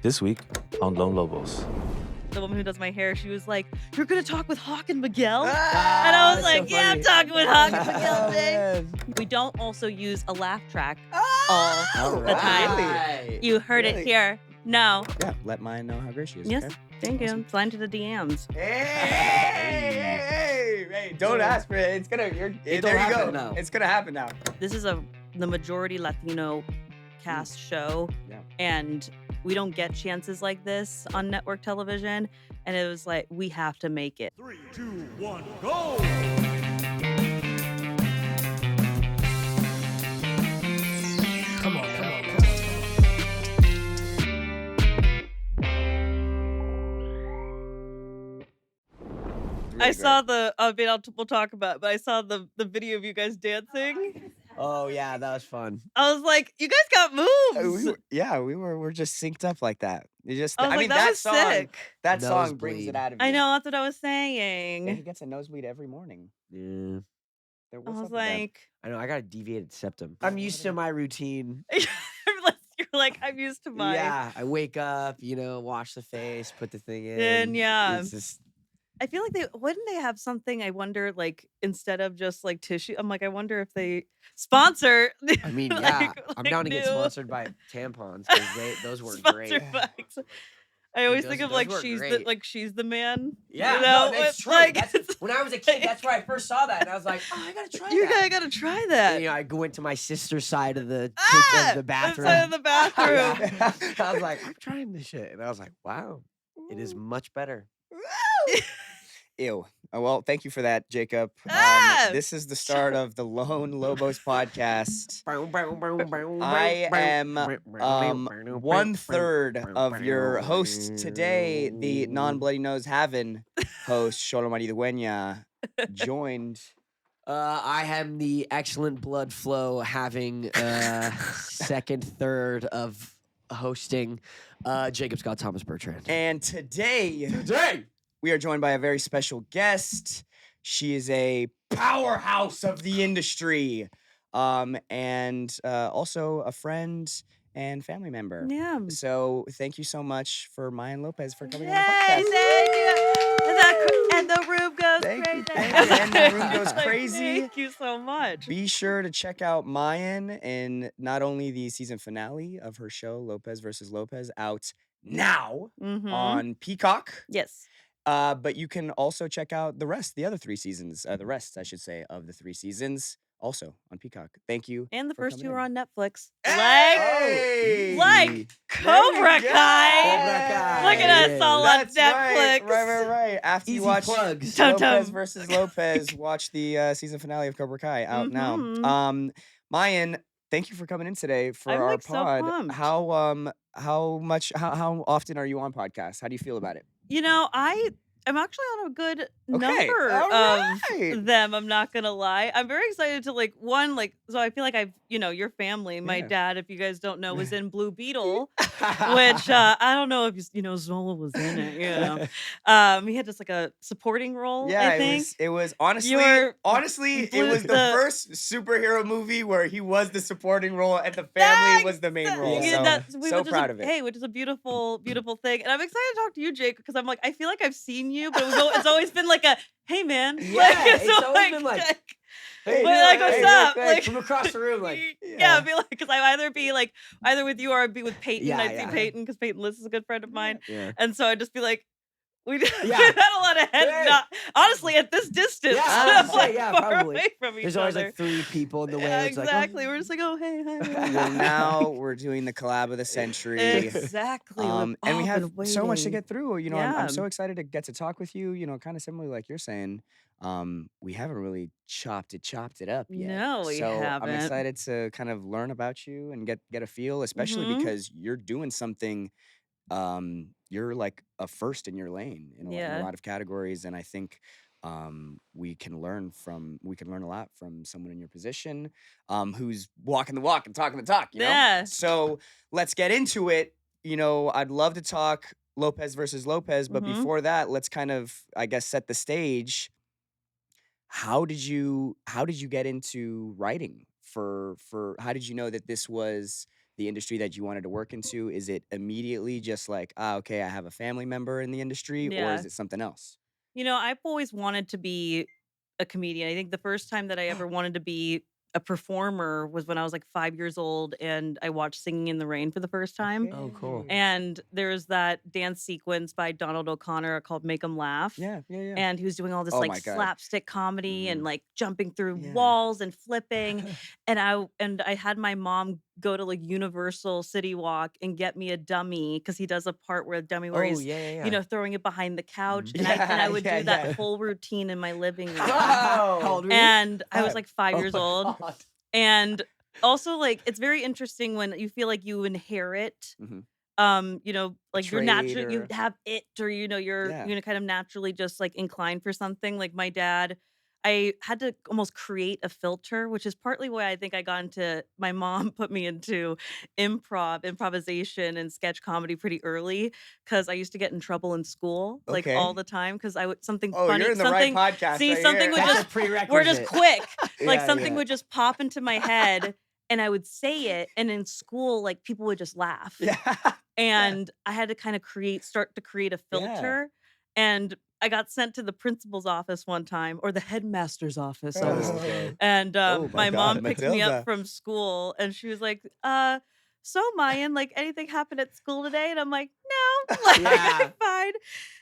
This week on Lone Lobos. The woman who does my hair, she was like, "You're gonna talk with Hawk and Miguel?" And Ah, I was like, so "Yeah, I'm funny. talking with Hawk and Miguel, Oh, babe." man. We don't also use a laugh track All all the time. right. You heard it Really? here. No. Yeah, let Maya know how great she is. Yes. Okay? Thank you. Slide to the DMs. Hey, don't ask for it. It's gonna. There you go. happen now. It's gonna happen now. This is the majority Latino cast show, Yeah. and we don't get chances like this on network television. And it was like, we have to make it. 3, 2, 1, go! Come on. I saw the. We'll talk about it, but I saw the video of you guys dancing. Oh, yeah, that was fun. I was like, you guys got moves. We're just synced up like that. You just. I was like, that was song. sick. That song brings Nosebleed. it out of you. I know, that's what I was Yeah, he saying. gets a nosebleed every morning. Yeah. I What's was up with that? like, I know, I got a deviated septum. I'm used to my routine. you're like, I'm used to mine. Yeah, I wake up, wash the face, put the thing in. And yeah. It's just, I feel like wouldn't they have something, I wonder, like, instead of just like tissue? I'm like, I wonder if they sponsor. I mean, like- yeah, I'm like down to get new sponsored by tampons because those work great. sponsored by- I always Those- think of those like work she's great. she's the man. Yeah, you know? no, that's It's true. like- When I was a kid, that's where I first saw that, and I was like, oh, I gotta try You that. gotta try that. And, I went to my sister's side of the Ah! of the bathroom. Inside of the bathroom. Yeah. I was like, I'm trying this shit, and I was like, wow, it is much better. Ew. Well, thank you for that, Jacob. Ah! This is the start of the Lone Lobos podcast. I am 1/3 of your host today, the non-bloody nose having host Xolo Maridueña, joined. I am the excellent blood flow having second third of hosting Jacob Scott Thomas Bertrand. And today we are joined by a very special guest. She is a powerhouse of the industry, and also a friend and family member. Yeah. So thank you so much for Mayan Lopez for coming on Yay, the podcast. thank you. And the room goes Thank you, crazy. thank you. And the room goes Like, crazy. Thank you so much. Be sure to check out Mayan in not only the season finale of her show Lopez versus Lopez out now Mhm. on Peacock. Yes. But you can also check out the other 3 seasons, the rest, I should say, of the 3 seasons, also on Peacock. Thank you. And the for first coming two are in. on Netflix. Hey! Like Cobra go. Kai. Cobra Kai. Look at us all on That's Netflix. Right. After you Easy watch plugs. Dum Lopez dum. versus Lopez, watch the season finale of Cobra Kai out now. Mhm. Mayan, thank you for coming in today for I'm, our like, so pod. pumped. How often are you on podcasts? How do you feel about it? I'm actually on a good Okay, number all of right. them. I'm not gonna lie. I'm very excited to so I feel like I've, your family, my Yeah. dad, if you guys don't know, was in Blue Beetle, which I don't know if Xolo was in it. He had just like a supporting role. Yeah, I think. it was honestly You're it blue- was the the- first superhero movie where he was the supporting role and the family was the main role. Yeah. So proud of it. Hey, which is a beautiful, beautiful thing. And I'm excited to talk to you, Jake, because I'm like, I feel like I've seen you, but it's always been like a, hey, man. Yeah, it's always been like, hey, like, what's up? Like, from across the room, like, yeah, I'd be like, because I'd either be like, either with you or I'd be with Peyton. Yeah, I'd yeah. see Peyton because Peyton Liss is a good friend of mine. yeah. And so I'd just be like, we've Yeah. had a lot of head Hey. honestly, at this distance. Yeah, I was gonna say, like, yeah, far probably. away from each There's always other. like 3 people in the way. Yeah, It's exactly. Like, We're just like, oh, hey, hi. Well, now we're doing the collab of the century. Exactly. And we have so much to get through. I'm Yeah. so excited to get to talk with you. Kind of similarly like you're saying. We haven't really chopped it up yet. No, we so I'm haven't. excited to kind of learn about you and get a feel, especially Mhm. because you're doing something. You're like a first in your lane in Yeah. a lot of categories, and I think we can learn a lot from someone in your position, who's walking the walk and talking the talk. Yeah. So let's get into it. I'd love to talk Lopez versus Lopez, but Mhm. before that, let's kind of, I guess, set the stage. How did you get into writing? For how did you know that this was the industry that you wanted to work into? Is it immediately just like, okay, I have a family member in the industry, or Yeah. is it something else? I've always wanted to be a comedian. I think the first time that I ever wanted to be a performer was when I was like 5 years old and I watched Singing in the Rain for the first time. Oh, cool. And there's that dance sequence by Donald O'Connor called Make 'Em Laugh. Yeah. And he was doing all this Oh like my God. slapstick comedy and Mhm. like jumping through Yeah. walls and flipping. And I had my mom go to like Universal City Walk and get me a dummy because he does a part where a dummy where Oh, he's yeah. throwing it behind the couch. Mhm. And I would Yeah, do that yeah. whole routine in my living room. How old were you? And I was 5. like 5 Oh years my old. God. And also like it's very interesting when you feel like you inherit Mhm. like you're Trade natural, you or- have it, or you're Yeah. kind of naturally just like inclined for something. Like my dad, I had to almost create a filter, which is partly why I think I got into, my mom put me into improvisation and sketch comedy pretty early because I used to get in trouble in school like Okay. all the time because I would something Oh, funny, you're in the something right podcast. see, right something here. would That's just a prerequisite. we're just quick. Like Yeah, something yeah. would just pop into my head and I would say it, and in school like people would just laugh. Yeah. And I had to start to create a Yeah. filter. And I got sent to the principal's office one time, or the headmaster's office. Oh, okay. And Oh my my mom God, picked me Matilda. up from school, and she was like, so Mayan, like anything happened at school today? And I'm like, no, like Yeah. I'm fine.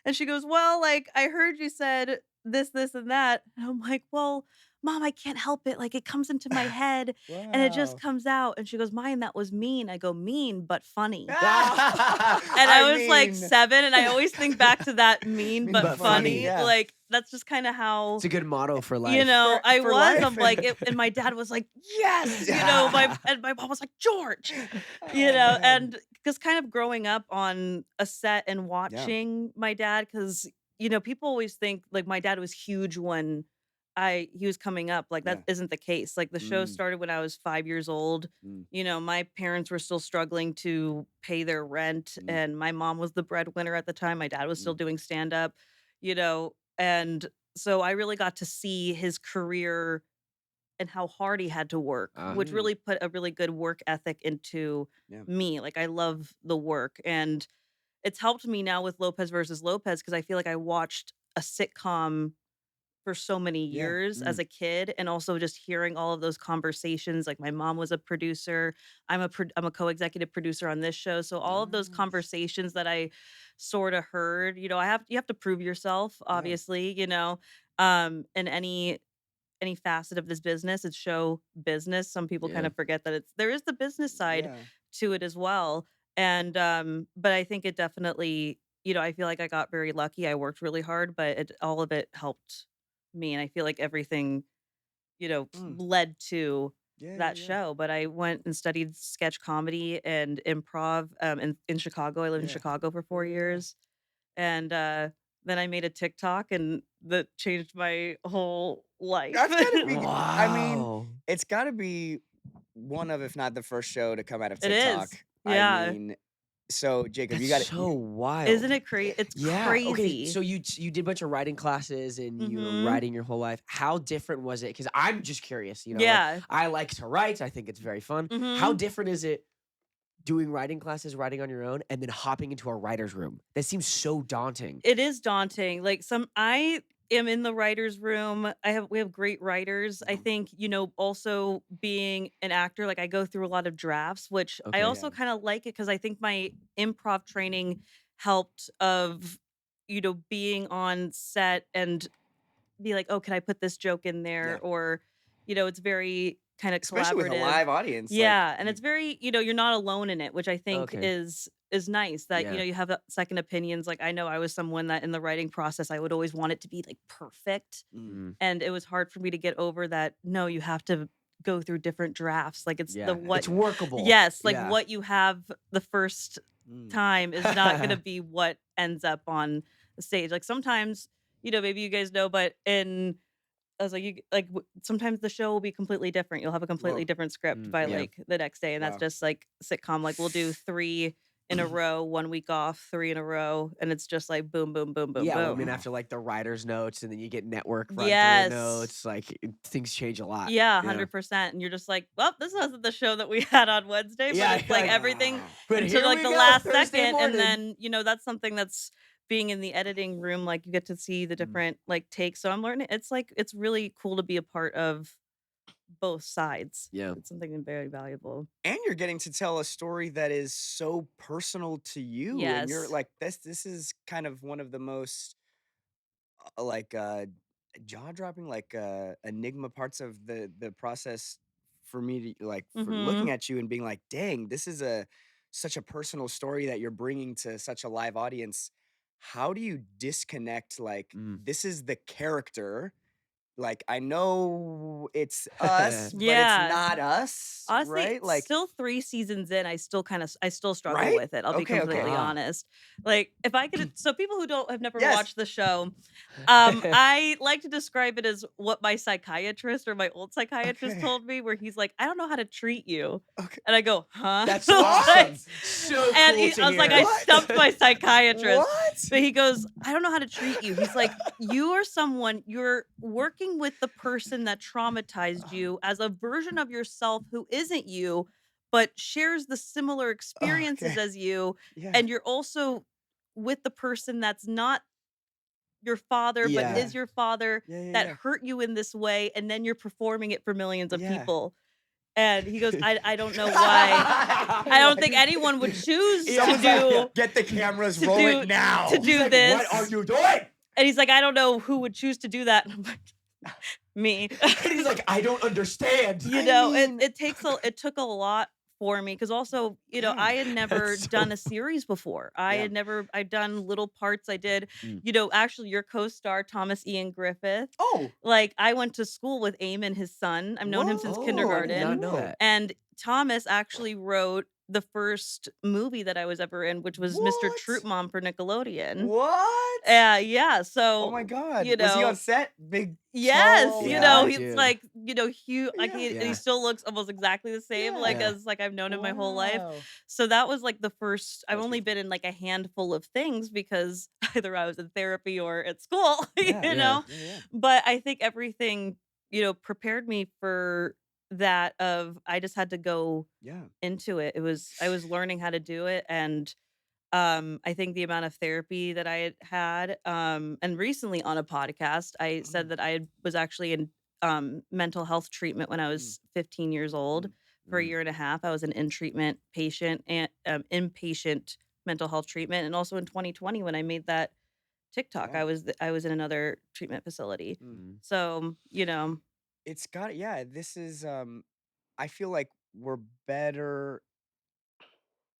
And she goes, well, like I heard you said this, and that. And I'm like, well, Mom, I can't help it. Like it comes into my head and it just Wow. comes out. And she goes, Mayan, that was mean. I go, mean, but funny. And I I was like mean, 7, and I always think back to that mean but, but funny. funny, yeah. Like that's just kind of how It's a good motto for life. I For was. life. I'm like, and my dad was like, yes, my mom was like, George, Oh, man. and because kind of growing up on a set and watching my dad, because people always think like my dad was huge when he was coming up. Like that Yeah. isn't the case. Like the show Mm. started when I was 5 years old. Mm. My parents were still struggling to pay their rent, Mm. and my mom was the breadwinner at the time. My dad was still Mm. doing stand up, and so I really got to see his career and how hard he had to work, which Mm. really put a really good work ethic into Yeah. me. Like I love the work, and it's helped me now with Lopez versus Lopez because I feel like I watched a sitcom for so many Yeah. years as Mm. a kid, and also just hearing all of those conversations. Like my mom was a producer. I'm a co-executive producer on this show, so all of those Nice. conversations that I sort of heard. You have to prove yourself, Yeah. obviously. In any facet of this business, it's show business. Some people kind Yeah. of forget that there is the business side Yeah. to it as well. And but I think it definitely, I feel like I got very lucky. I worked really hard, but all of it helped me, and I feel like everything, Mm. led to Yeah. that Yeah. show. But I went and studied sketch comedy and improv in Chicago. I lived in Yeah. Chicago for 4 Yeah. years. And then I made a TikTok, and that changed my whole life. That's gotta be. I mean, Wow. it's gotta be one of, if not the first show to come out of It is. TikTok. Yeah. I mean, so Jacob, you got That's so wild. Isn't it crazy? It's Yeah. crazy. Okay. So you did a bunch of writing classes and you were Mhm. writing your whole life. How different was it? Because I'm just curious. Like, Yeah. I like to write. I think it's very fun. How Mhm. different is it doing writing classes, writing on your own, and then hopping into a writer's room? That seems so daunting. It is daunting. Like I am in the writer's room. We have great writers. I Mhm. think, also being an actor, like I go through a lot of drafts, which Okay. I also Yeah. kind of like it because I think my improv training helped of, being on set and be like, oh, can I put this joke in there? Yeah. Or, it's very kind of Especially with a collaborative. live audience. like, Yeah, and you- it's very, you're not alone in it, which I think Okay. is nice that Yeah. you have second opinions. Like I know I was someone that in the writing process I would always want it to be like perfect, Mm. and it was hard for me to get over that. No, you have to go through different drafts. Like it's Yeah. the what. It's workable. Yes, like Yeah. what you have the first Mm. time is not going to be what ends up on the stage. Like sometimes, maybe you guys know, but I was like, sometimes the show will be completely different. You'll have a completely Whoa. different script by Yeah. like the next day, and that's Wow. just like sitcom. Like we'll do 3 in a row, 1 week off, 3 in a row, and it's just like boom, boom, boom, boom, Yeah, well, I boom. mean, after like the writer's notes, and then you get network run through Yes. notes, like things change a lot. Yeah, 100%. And you're just like, well, this wasn't the show that we had on Wednesday, but Yeah, it's like like, everything but until here like we the go, last Thursday second. morning. And then, that's something that's being in the editing room, like you get to see the different like takes. So I'm learning. It's like, it's really cool to be a part of both sides. Yeah. It's something very valuable. And you're getting to tell a story that is so personal to you. And you're Yes. like, this is kind of one of the most jaw-dropping, enigma parts of the process for me to for looking Mm-hmm. at you and being like, dang, this is such a personal story that you're bringing to such a live audience. How do you disconnect this is the character? Like, I know it's us, but it's Yeah. not us, Honestly, right? Like, still 3 seasons in, I still struggle right? with it. I'll be Okay, okay. completely Wow. honest. Like, if I could, so people who have never Yes. watched the show, I like to describe it as what my psychiatrist or my old psychiatrist Okay. told me, where he's like, I don't know how to treat you. Okay. And I go, huh? That's Like, awesome. So and cool to I was like, hear. I stumped my psychiatrist. What? But he goes, I don't know how to treat you. He's like, you are someone, you're working with the person that traumatized you as a version of yourself who isn't you, but shares the similar experiences Okay. as you. Yeah. And you're also with the person that's not your father, Yeah. but is your father, Yeah. that hurt you in this way. And then you're performing it for millions of Yeah. people. And he goes, I don't know why. I don't think anyone would choose to Someone's do like, get the cameras, to roll do- it now. to do He's like, this. What are you doing? And he's like, I don't know who would choose to do that. And I'm like, me. And he's like, I don't understand. It took a lot for me, because also, Yeah, I had never that's so done a series before. I'd done little parts. I did, actually your co-star Thomas Ian Griffith. Oh, Like, I went to school with Eamon, his son. I've known him since Oh, I did kindergarten. not know that. And Thomas actually wrote the first movie that I was ever in, which was Mr. What? Troop Mom for Nickelodeon. what? Yeah. So, Oh my God. you Was he know, on set? Big. yes, tall, Yeah, he's dude. like, huge. Like Yeah. he still looks almost exactly the same, like Yeah. as like I've known him my whole life. Wow. So that was like the first. I've That's only beautiful. been in like a handful of things, because either I was in therapy or at school, Yeah, you yeah. know. Yeah. But I think everything, prepared me for that. I just had to go Yeah. into it. I was learning how to do it. And I think the amount of therapy that I had, and recently on a podcast, I said that was actually in mental health treatment when I was 15 years old. For a year and a half. I was an in-treatment patient and inpatient mental health treatment. And also in 2020, when I made that TikTok, Yeah. I was in another treatment facility. Mm. So, It's got yeah, this is I feel like we're better,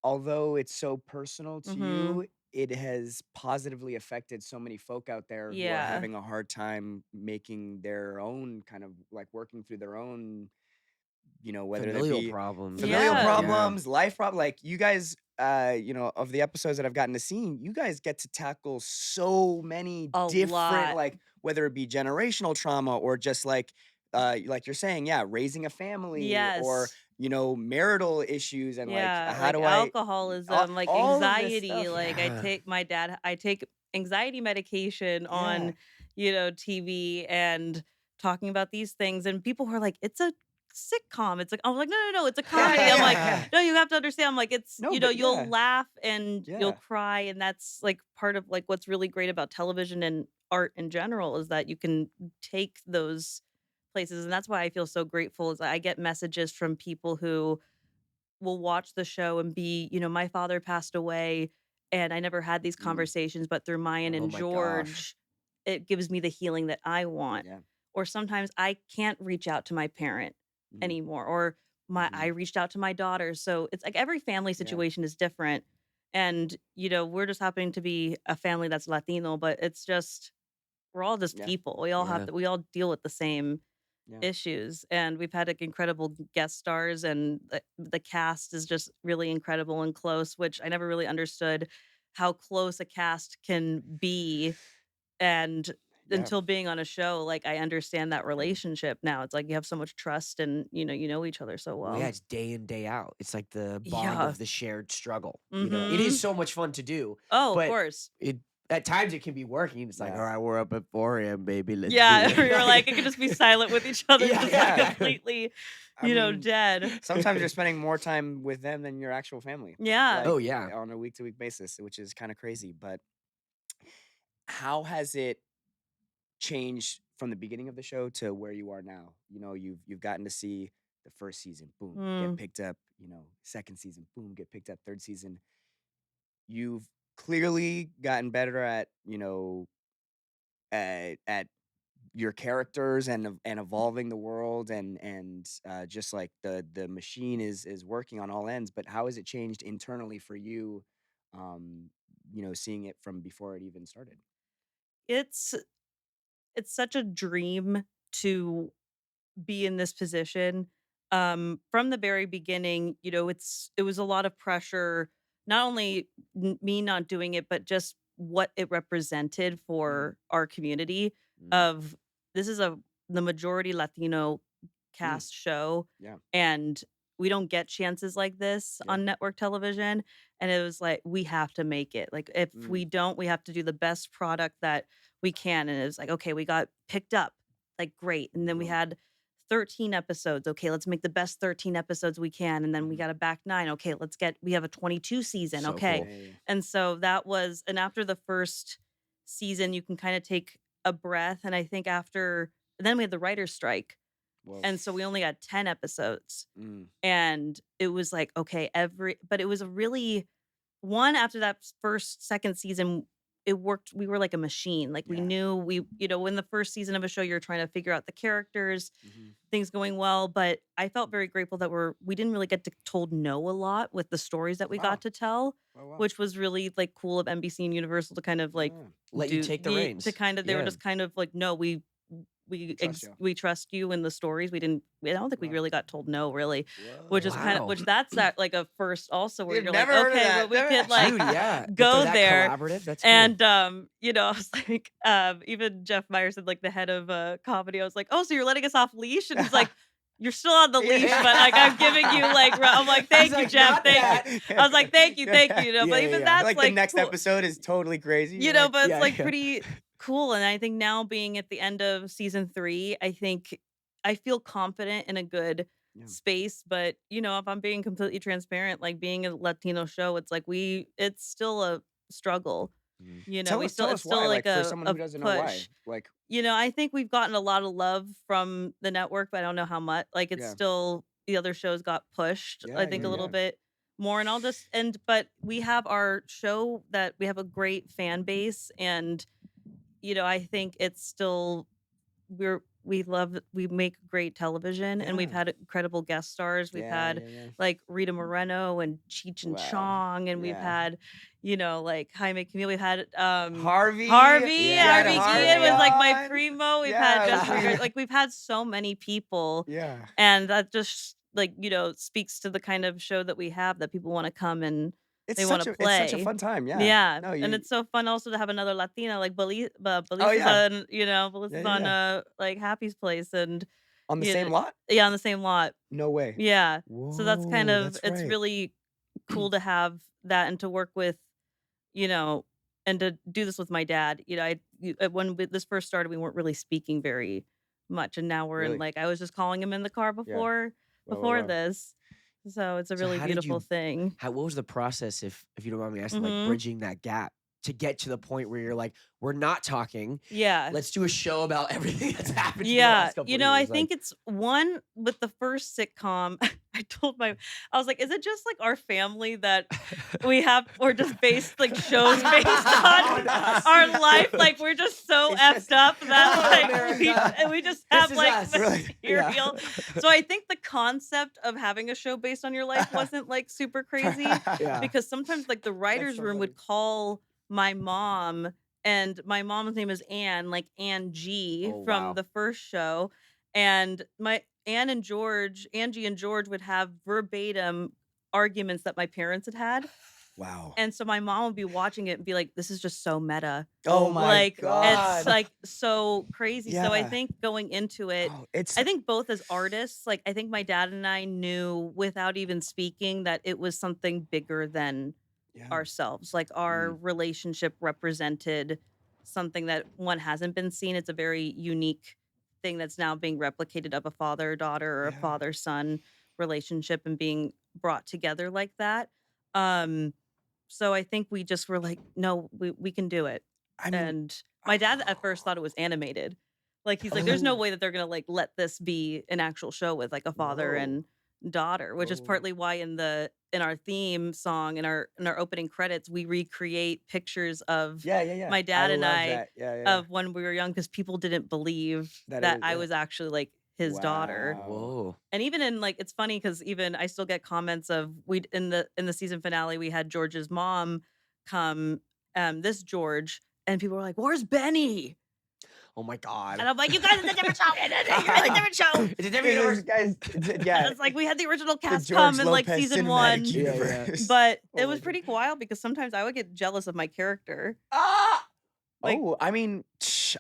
although it's so personal to Mhm. you, it has positively affected so many folk out there who are Yeah. having a hard time making their own kind of like working through their own, whether that Familial be problems. familial Yeah. problems, life problems. Like you guys, of the episodes that I've gotten to see, you guys get to tackle so many A different, lot. like whether it be generational trauma or just like you're saying, yeah, raising a family or Yes. marital issues and like Yeah, how like do I alcoholism, like all of this anxiety. stuff. Like Yeah. I take anxiety medication on, TV, and talking about these things. And people were like, it's a sitcom. It's like, I'm like, no, it's a comedy. I'm like, no, you have to understand. I'm like, it's, No, but you'll yeah. laugh and Yeah. you'll cry. And that's like part of like what's really great about television and art in general, is that you can take those places. And that's why I feel so grateful, is that I get messages from people who will watch the show and be, my father passed away and I never had these conversations, but through Mayan Oh and my gosh. George, it gives me the healing that I want. Yeah. Or sometimes I can't reach out to my parent Mhm. anymore, or I reached out to my daughter. So it's like every family situation is different. And, we're just happening to be a family that's Latino, but it's just, we're all just Yeah. people. We all Yeah. we all deal with the same Yeah. issues. And we've had like incredible guest stars, and the cast is just really incredible and close, which I never really understood how close a cast can be. And Yeah. until being on a show, like I understand that relationship now. It's like you have so much trust and you know each other so Well, well. yeah, it's day in, day out. It's like the bond Yeah. of the shared struggle. You know, it Mhm. is so much fun to do, Oh, of but course. it at times it can be working. It's like, Yeah. all right, we're up at 4 a.m., baby. Let's Yeah, do we it. were like, it could just be silent with each other, Yeah, just yeah. like completely, I mean, dead. sometimes you're spending more time with them than your actual family. Yeah. Like, Oh, yeah. on a week-to-week basis, which is kind of crazy. But how has it changed from the beginning of the show to where you are now? You know, you've gotten to see the first season, boom, get Mm. picked up. You know, second season, boom, get picked up. Third season, you've clearly gotten better at at your characters and evolving the world and just like the machine is working on all ends. But how has it changed internally for you? Um, seeing it from before it even started. It's it's such a dream to be in this position. From the very beginning, it was a lot of pressure, not only me not doing it, but just what it represented Mm, for our community mm, of this is the majority Latino mm, cast show, yeah, and we don't get chances like this yeah, on network television. And it was like we have to make it. Like if mm, we don't, we have to do the best product that we can. And it was like, okay, we got picked up, like great. And then we boom, had 13 episodes. Okay, let's make the best 13 episodes we can. And then we mhm, got a back 9. Okay, we have a 22 season. So Okay. yeah, cool. yeah, yeah. And so that was, and after the first season, you can kind of take a breath. And I think then we had the writer's strike. Whoa, And so we only had 10 episodes. mm, And it was like, okay, but it was a really, one after that first, second season, it worked. We were like a machine. Like we yeah, knew in the first season of a show, you're trying to figure out the characters, mhm, things going well. But I felt very grateful that we didn't really get to told no a lot with the stories that we wow, got to tell, wow, wow, which was really like cool of NBC and Universal to kind of like yeah, Let you take the to reins. kind of, they were Yeah. just kind of like, no, trust you. we trust you in the stories. I don't think we Wow, really got told no, really, which is whoa, kind of, Wow. which that's that like a first also where you've you're like, never heard of okay, that, well, we never. could like Dude, yeah. That they're go that there. collaborative. That's cool. And I was like, even Jeff Myers said, like the head of comedy, I was like, oh, so you're letting us off leash? And he's like, you're still on the leash, but like I'm giving you like I'm like, thank He's you, like, Jeff, "Not thank that." you. I was like, thank you, Yeah, but yeah, even yeah. that's Like like the next cool. episode is totally crazy. You're like, But it's Yeah, like yeah. pretty cool. And I think now being at the end of season 3, I think I feel confident in a good yeah, space. But if I'm being completely transparent, like being a Latino show, it's like it's still a struggle. mhm. We still Tell it's us why, still like like for a someone a who doesn't know why, push. like, I think we've gotten a lot of love from the network, but I don't know how much. Like it's yeah, still the other shows got pushed, I yeah, think yeah, a little yeah, bit more. And but we have our show that we have a great fan base. And I think it's still we make great television, and we've yeah, had incredible guest stars. We've yeah, had yeah, yeah. like Rita Moreno and Cheech and Wow, Chong, and we've yeah. had like Jaime Camille. We've had Harvey, Harvey we had Harvey Harvey Guillen was like my on. primo. We've Yeah, had it was Jessica great. like we've had so many people, Yeah, and that just like speaks to the kind of show that we have, that people want to come and it's they want to it's such a play. fun time. Yeah, Yeah, no, and it's so fun also to have another Latina like oh Belissa's yeah, on, yeah, Belissa's yeah, on yeah. like Happy's Place, and On the you know, same lot? yeah, on the same lot. No way. Yeah. So that's kind Whoa, of that's it's right. really cool to have that and to work with, you know, and to do this with my dad. When this first started, we weren't really speaking very much, and now we're in Really? like I was just calling him in the car Yeah. Wow, wow, before wow. this. So it's a So really how did beautiful you thing. what was the process, if you don't mind me asking, like Mhm. bridging that gap to get to the point where you're like, we're not talking. Yeah. Let's do a show about everything that's happened in the Yeah, last couple of I years. Like, think it's one with the first sitcom. I was like, is it just like our family that we have, or just based like shows based on our life? Like we're just so It's effed just- up Oh, that America. we just This have is like us. Really? Yeah. material. So I think the concept of having a show based on your life wasn't like super crazy, Yeah. because sometimes like the writers so room would funny. call my mom, and my mom's name is Anne, like Anne G Oh, from wow. the first show. And my Angie and George would have verbatim arguments that my parents had had. Wow. And so my mom would be watching it and be like, this is just so meta. Oh my Like, God. it's like so crazy. So I Yeah. think going into it, Oh, it's I think both as artists, like I think my dad and I knew without even speaking that it was something bigger than yeah. ourselves. Like our relationship represented something that one hasn't been seen. It's a very unique thing that's now being replicated of a father-daughter or a Yeah. father-son relationship and being brought together like that. So I think we just were like, no, we can do it. I mean, And my dad at first thought it was animated. Like he's like, there's no way that they're gonna like let this be an actual show with like a father and daughter, which is partly why in our theme song in our opening credits we recreate pictures of yeah. my dad and love I that. Yeah. of when we were young because people didn't believe That that, it was- I yeah. was actually like his daughter. Wow. Whoa. And even in like it's funny because even I still get comments of we in the season finale we had George's mom come this George and people were like, where's Benny? Oh my God. And I'm like, you guys, it's a different show. You're in a different show. It's a different universe. Guys, yeah. It's like we had the original the cast George come in like Lopez season cinematic 1. universe. But Oh it my was God. pretty wild because sometimes I would get jealous of my character. Like- I mean, it's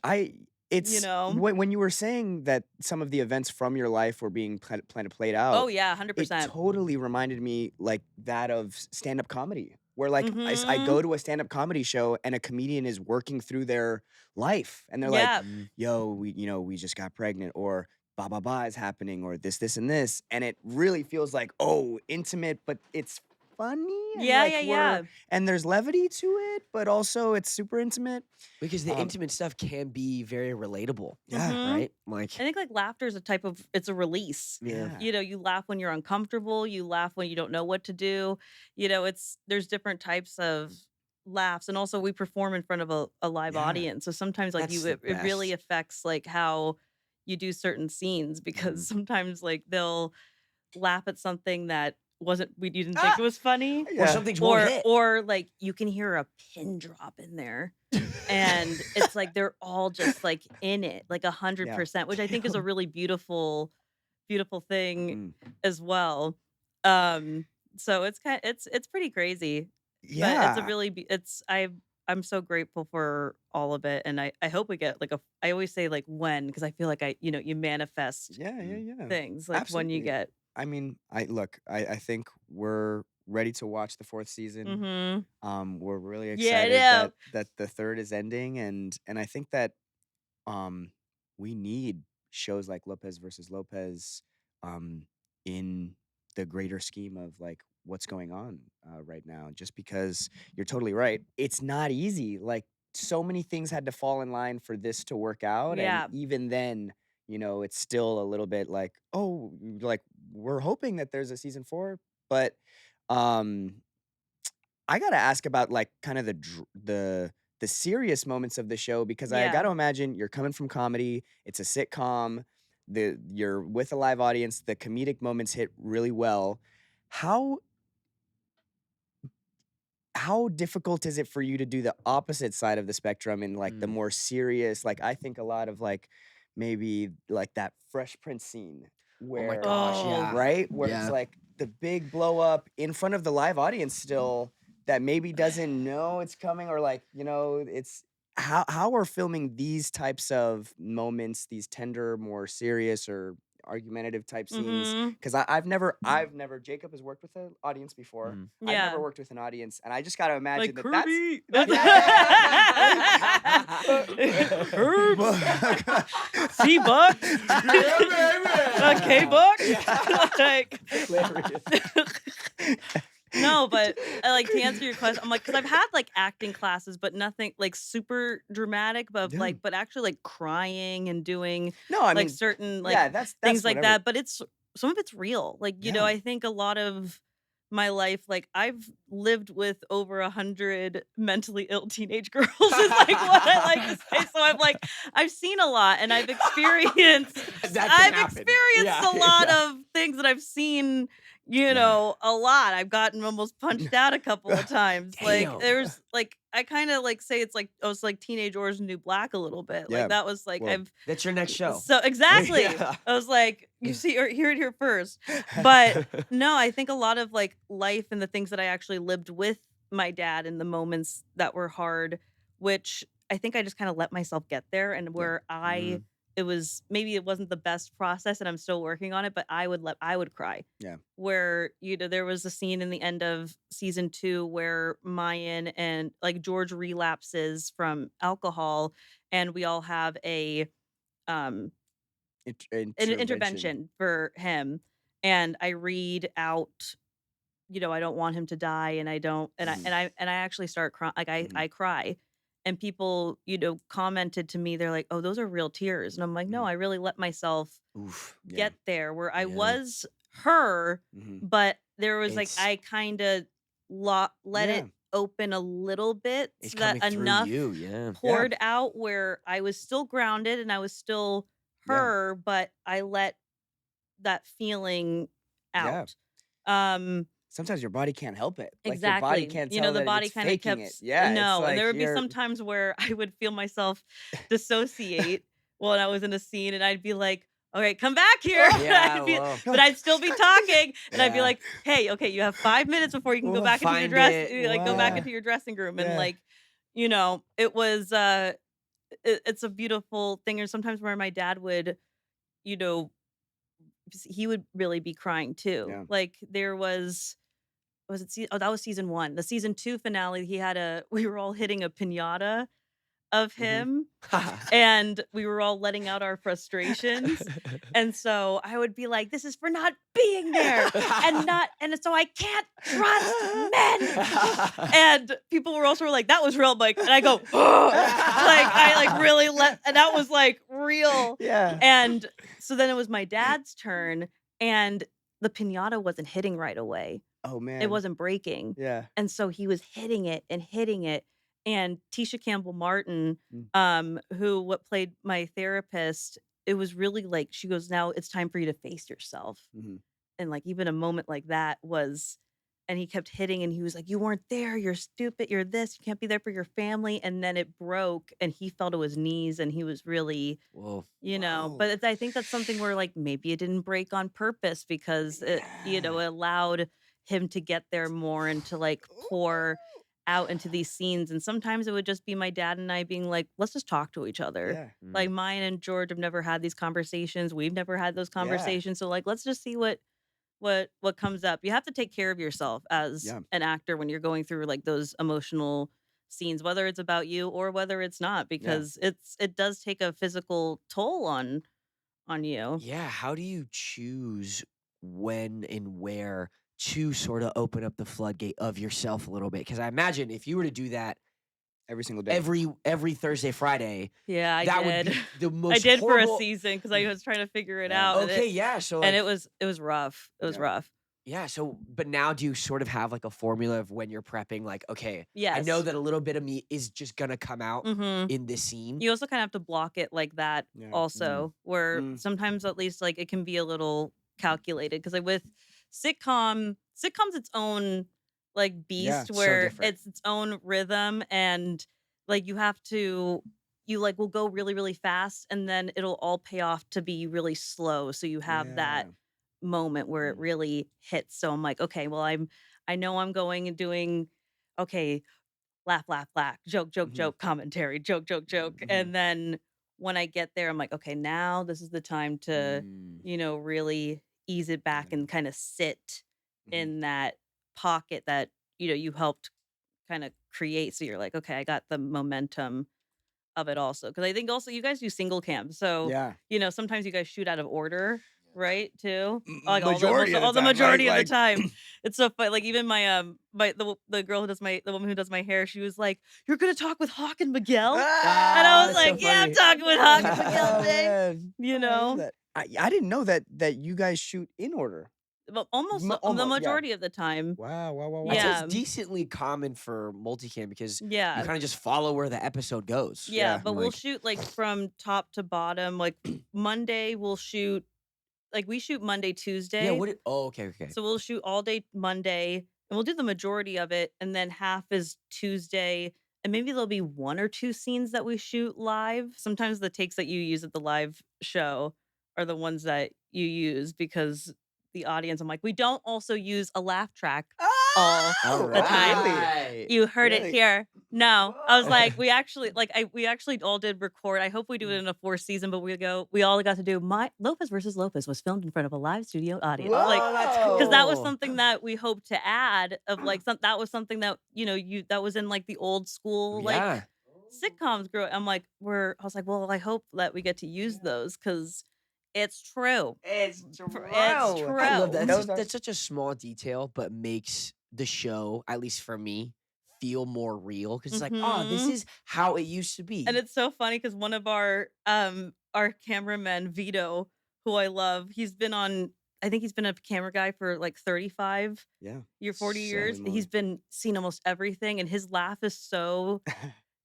You know? when you were saying that some of the events from your life were being played out. Oh yeah, It 100%. totally reminded me like that of stand-up comedy, where like I Mhm. go to a stand-up comedy show and a comedian is working through their life, and they're Yeah. like, "Yo, we just got pregnant," or "Blah blah blah is happening," or this, and this, and it really feels like intimate, but it's funny. And Yeah, like yeah. and there's levity to it, but also it's super intimate. Because the Um, intimate stuff can be very relatable. Yeah. Mhm. Right? Like, I think like laughter is a type of it's a release. yeah. You know, you laugh when you're uncomfortable, you laugh when you don't know what to do. You know, there's different types of laughs and also we perform in front of a live Yeah. audience. So sometimes like That's it the really best. affects like how you do certain scenes because sometimes like they'll laugh at something that you didn't think it was funny. Or Yeah. something's more hit. Or like you can hear a pin drop in there and it's like they're all just like in it like 100%, which I think is a really beautiful thing as well. So it's pretty crazy, but it's a really I'm so grateful for all of it, and I hope we get like I always say like when because I feel like you manifest Yeah. things like when you Absolutely. get I mean, I think we're ready to watch the 4th season. We're really Yeah, I excited know. that the 3rd is ending, and I think that we need shows like Lopez versus Lopez in the greater scheme of like what's going on right now. Just because you're totally right, it's not easy. Like so many things had to fall in line for this to work out, Yeah. and even then, it's still a little bit like, oh, like we're hoping that there's a season 4, but I gotta ask about like kind of the serious moments of the show because I Yeah. gotta imagine you're coming from comedy. It's a sitcom. You're with a live audience. The comedic moments hit really well. How difficult is it for you to do the opposite side of the spectrum in like the more serious? Like I think a lot of like maybe like that Fresh Prince scene where gosh, Oh. yeah. right? Where Yeah. it's like the big blow up in front of the live audience still that maybe doesn't know it's coming or like, it's how are filming these types of moments, these tender, more serious or argumentative type scenes? Mhm. Because I've never Jacob has worked with an audience before. I've Yeah. never worked with an audience, and I just gotta imagine Like that's Kirby. C Buck. K Buck. Like no, but like to answer your question, I'm like because I've had like acting classes, but nothing like super dramatic, but Yeah. like but actually like crying and doing no, I mean, like certain like yeah, that's things like whatever. that. But it's some of it's real. Like Yeah. I think a lot of my life, like I've lived with over 100 mentally ill teenage girls. Is like what I like to say. So I've seen a lot, and I've experienced. That can I've happen. experienced Yeah, a lot yeah. of things that I've seen. A lot. I've gotten almost punched out a couple of times. Like Damn. there's like I kind of like say it's like I was like Teenage Orange and New Black a little bit. Yeah. Like that was like Well, I've That's your next show. so exactly. Yeah. I was like, you see or hear it here first. But no, I think a lot of like life and the things that I actually lived with my dad in the moments that were hard, which I think I just kind of let myself get there, and where Mhm. it was maybe it wasn't the best process and I'm still working on it, but I would cry. Yeah. Where, there was a scene in the end of season 2 where Mayan and like George relapses from alcohol, and we all have a um an Intervention. intervention for him, and I read out, I don't want him to die, and I don't, Mhm. and I actually start crying, like Mhm. I cry, and people, commented to me, they're like, "Oh, those are real tears," and I'm like, "No, Mhm. I really let myself Oof. Yeah. get there where I Yeah. was her, Mhm. but there was like It's I kind of let Yeah. it open a little bit it's so that coming through enough you. Yeah. Yeah. poured out where I was still grounded and I was still Yeah. her, but I let that feeling Yeah. out. Um, Sometimes your body can't help it. Like your body exactly. can't tell The that body it's kind of faking kept it. Yeah. It's no, and there like would be you're. some times where I would feel myself dissociate when I was in a scene, and I'd be like, "Okay, come back here." Yeah. Well. But I'd still be talking, and I'd be Yeah. like, "Hey, okay, you have 5 minutes before you can go We'll back into your find dress, it. like go back Yeah. into your dressing room," and Yeah. like, it was it's a beautiful thing. Or sometimes where my dad would, you know, he would really be crying too. Yeah. Like there was it oh, that was season 1. The season 2 finale, he had a we were all hitting a piñata of Mhm. him, and we were all letting out our frustrations. And so I would be like, "This is for not being there, and so I can't trust men." And people were also like, "That was real, Mike." And I go, "Oh," like I like really and that was like real. Yeah. And so then it was my dad's turn, and the piñata wasn't hitting right away. Oh It man. wasn't breaking. Yeah. And so he was hitting it and hitting it. And Tisha Campbell Martin, Mm. what played my therapist, it was really like she goes, "Now it's time for you to face yourself." Mhm. And like even a moment like that was, and he kept hitting, and he was like, "You weren't there, you're stupid, you're this, you can't be there for your family." And then it broke and he fell to his knees, and he was really, Whoa. but Whoa. I think that's something where like maybe it didn't break on purpose because it, it Yeah. allowed him to get there more and to like pour out into these scenes. And sometimes it would just be my dad and I being like, "Let's just talk to each other." Yeah. Like Mayan and George have never had these conversations. We've never had those Yeah. conversations. So like let's just see what comes up. You have to take care of yourself as Yeah. an actor when you're going through like those emotional scenes, whether it's about you or whether it's not, Yeah. because it does take a physical toll on you. Yeah. How do you choose when and where to sort of open up the floodgate of yourself a little bit? Because I imagine if you were to do that Every single day. every Thursday, Friday, Yeah, I that would did. be the I most did for a horrible. season because I was trying to figure it Yeah. out, and Okay, yeah. So like, it was rough. It was Yeah. rough. yeah. So, but now do you sort of have like a formula of when you're prepping? Like, okay, I know Yes. that a little bit of me is just gonna come out Hmm. in this scene. You also kind of have to block it like that Yeah. also, where Mm. sometimes at least like it can be a little calculated because like with sitcom's its own like Yeah. beast So where different. it's its own rhythm, and like you like will go really really fast and then it'll all pay off to be really slow, so you have that Yeah. moment where it Mm. really hits. So I'm like, okay, well I know I'm going and doing okay, laugh, laugh, laugh, joke, joke, Mhm. joke, commentary, joke, joke, joke. Mhm. And then when I get there, I'm like, okay, now this is the time to, Mm. really ease it back Yeah. and kind of sit Mhm. in that pocket that, you helped kind of create. So you're like, okay, I got the momentum of it also. Cause I think also you guys do single cam. So, Yeah. sometimes you guys shoot out of order, right? Too. Like Majority of the all the time, right? majority of the Like. time. It's so fun. Like even my the girl who does the woman who does my hair, she was like, "You're gonna talk with Hawk and Miguel?" And I was That's so like, "Yeah, I'm funny. talking with Hawk and Miguel Oh today." man. You I didn't know know, that. I didn't know that you guys shoot in order. but almost the Almost. Yeah. majority of the time. Wow. Wow. Wow. I'd say Wow. it's Yeah. decently common for multicam because you Yeah. kind of just follow where the episode goes. Yeah, Yeah. but And we'll like, shoot like from top to bottom. Like Monday we'll shoot like we shoot Monday, yeah, Tuesday. what? Oh, okay, okay. So we'll shoot all day Monday and we'll do the majority of it. And then half is Tuesday. And maybe there'll be 1 or 2 scenes that we shoot live. Sometimes the takes that you use at the live show are the ones that you use because the audience, I'm like, we don't also use a laugh track all All the time. right. You heard it Really? here. No, I was Whoa. like, we actually all did record. I hope we do it in a 4th season, but we all got to do my Lopez versus Lopez was filmed in front of a live studio audience. Like, Oh, that's cool. because that was something that we hoped to add of like that was something that that was in like the old school like Yeah. sitcoms I was like, well, I hope that we get to use those because it's true. It's true. It's true. I love that. Those are- That's such a small detail, but makes the show, at least for me, feel more real. Because it's like, oh, this Mhm. is how it used to be. And it's so funny because one of our cameramen, Vito, who I love, I think he's been a camera guy for like 35 Yeah. 40 So years. more. He's been seen almost everything, and his laugh is so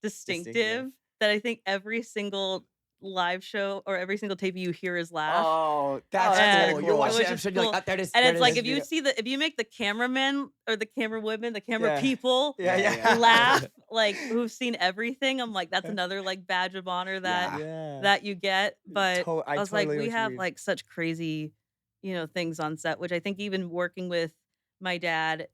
distinctive that I think every single live show or every single tape you hear his laugh. Oh, that's and- cool. You're watching which the is episode, you're like, cool. oh, there it is. And there it's it like is. if you make the cameramen or the camera women, the camera Yeah. people Yeah. laugh like who've seen everything, I'm like, that's another like badge of honor that Yeah. that you get. But I was like, totally know we what you have mean. like such crazy, things on set, which I think even working with my dad,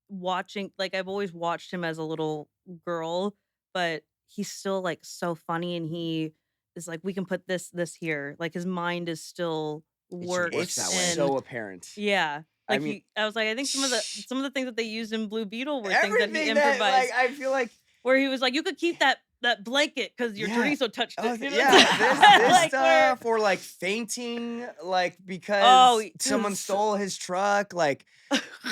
watching, like I've always watched him as a little girl, but he's still like so funny, and he is like, we can put this here. Like his mind is still works. works It's that way. so apparent. Yeah. I Like mean- I was like, I think some of the things that they used in Blue Beetle were things that he Everything that, improvised. like, I feel like where he was like, you could keep that blanket because your Yeah. chorizo touched it. You know? yeah, this Like, where- stuff or like fainting, like because Oh, someone 'cause- stole his truck, like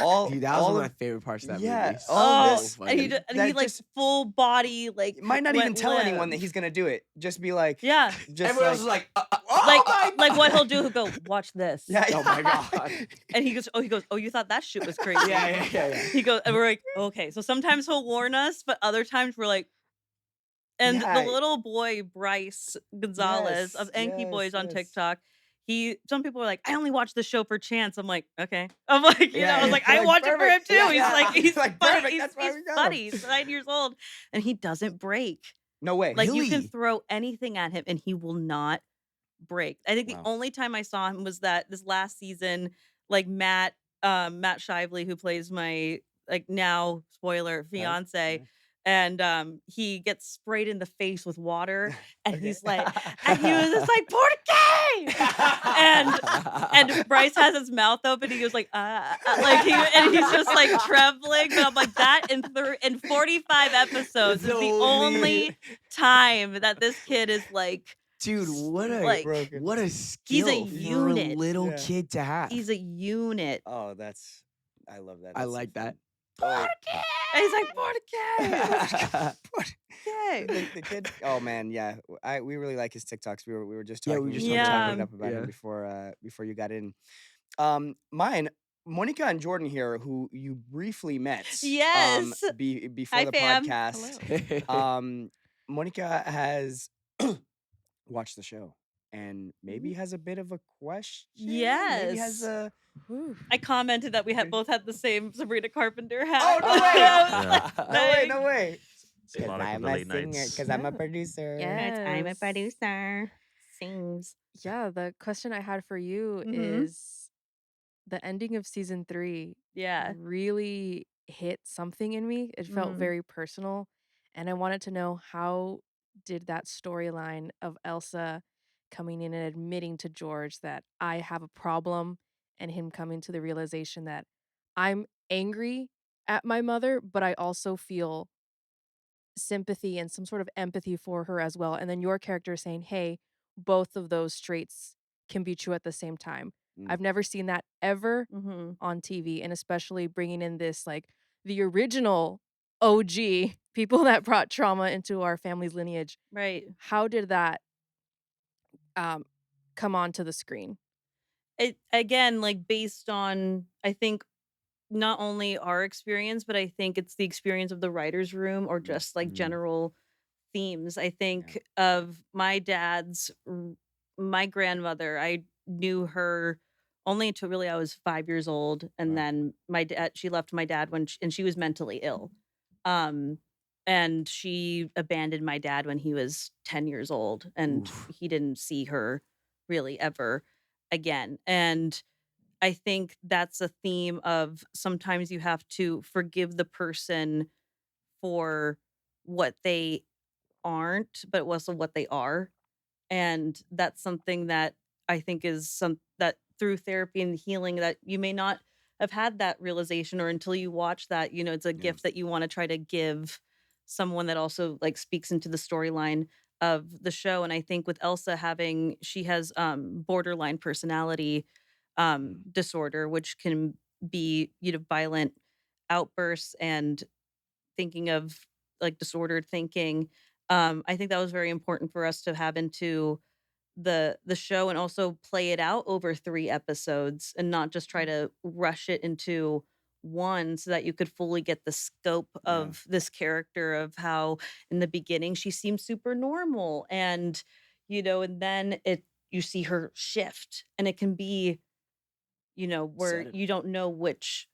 all. Dude, that was all one of of- my favorite parts of that yeah, movie. all Oh, this- and he funny. and he that like just- full body like might not even went tell anyone limp. that he's gonna do it. Just be like, Yeah, just Everyone else like, was like, oh like my like what he'll do. He'll go, watch this. yeah, Oh my God. And he goes, oh, you thought that shit was crazy. yeah. He goes, and we're like, okay. So sometimes he'll warn us, but other times we're like, and Yeah. the little boy Bryce Gonzalez of Yes, Enki Boys on yes. TikTok. Some people are like, I only watch the show for Chance. I'm like, okay. I'm like, Yeah, I was like, I like, watch it for him perfect. too. Yeah, He's yeah. like, he's Like, funny. perfect. He's, That's why he's we got funny. him. He's 9 years old, and he doesn't break. no way. Like you can Really? throw anything at him, and he will not break. I think Wow. the only time I saw him was that this last season, like Matt Shively, who plays my like now spoiler fiance. yeah. And he gets sprayed in the face with water, and Okay. he's like, and he was just like, "Porky!" and Bryce has his mouth open. He goes like, like and he's just like trembling. But I'm like, that in 45 episodes is the only time that this kid is like, Dude, what a Like, broken. what a skill for unit. a little Yeah. kid to have. he's a unit. Oh, I love that. I That's so like that. fun. And he's like, "Porky!" The kid. Oh man, yeah. We really like his TikToks. We were just Yeah, talking. we were just talking chopping about it up about Yeah. him before you got in. Mine, Monica and Jordan here, who you briefly met. Yes. Before Hi, the fam. podcast. Hello. Monica has watched the show and maybe has a bit of a question. Maybe has Yes. a. I commented that we both had the same Sabrina Carpenter hat. Oh, no way! I was like, Yeah. No way! "Thanks." No way! It's Monica I'm the a late singer. nights. Because I'm a Yeah. producer. I'm a Yes. producer. Sings. Yeah, the question I had for you Mhm. is the ending of season 3 Yeah. really hit something in me. It felt Mhm. very personal. And I wanted to know, how did that storyline of Elsa coming in and admitting to George that I have a problem, and him coming to the realization that I'm angry at my mother, but I also feel sympathy and some sort of empathy for her as well. And then your character saying, hey, both of those traits can be true at the same time. Mm. I've never seen that ever Mm-hmm. on TV, and especially bringing in this, like, the original OG people that brought trauma into our family's lineage. Right. How did that come onto the screen? It again, like based on, I think, not only our experience, but I think it's the experience of the writers' room or just like Mhm. general themes. I think of my my grandmother. I knew her only until really I was 5 years old, and Wow. then my dad. She left my dad and she was mentally ill, and she abandoned my dad when he was 10 years old, and Oof. he didn't see her really ever again. And I think that's a theme of sometimes you have to forgive the person for what they aren't, but also what they are. And that's something that I think is some that through therapy and healing that you may not have had that realization or until you watch that, it's a Yeah. gift that you want to try to give someone that also like speaks into the storyline of the show. And I think with Elsa she has borderline personality disorder, which can be, violent outbursts and thinking of like disordered thinking. I think that was very important for us to have into the show and also play it out over 3 episodes and not just try to rush it into one so that you could fully get the scope Yeah. of this character of how in the beginning she seems super normal and and then you see her shift and it can be where Sudden. you don't know which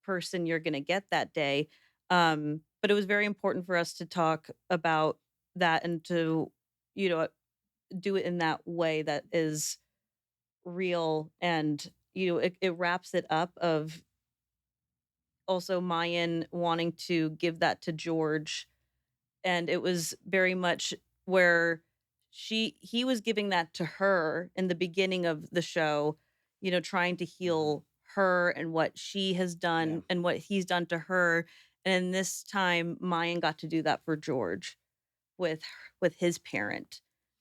person you're going to get that day. But it was very important for us to talk about that and to, you know, do it in that way that is real. And, it wraps it up of also Mayan wanting to give that to George. And it was very much where he was giving that to her in the beginning of the show, trying to heal her and what she has done Yeah. and what he's done to her. And this time Mayan got to do that for George with his parent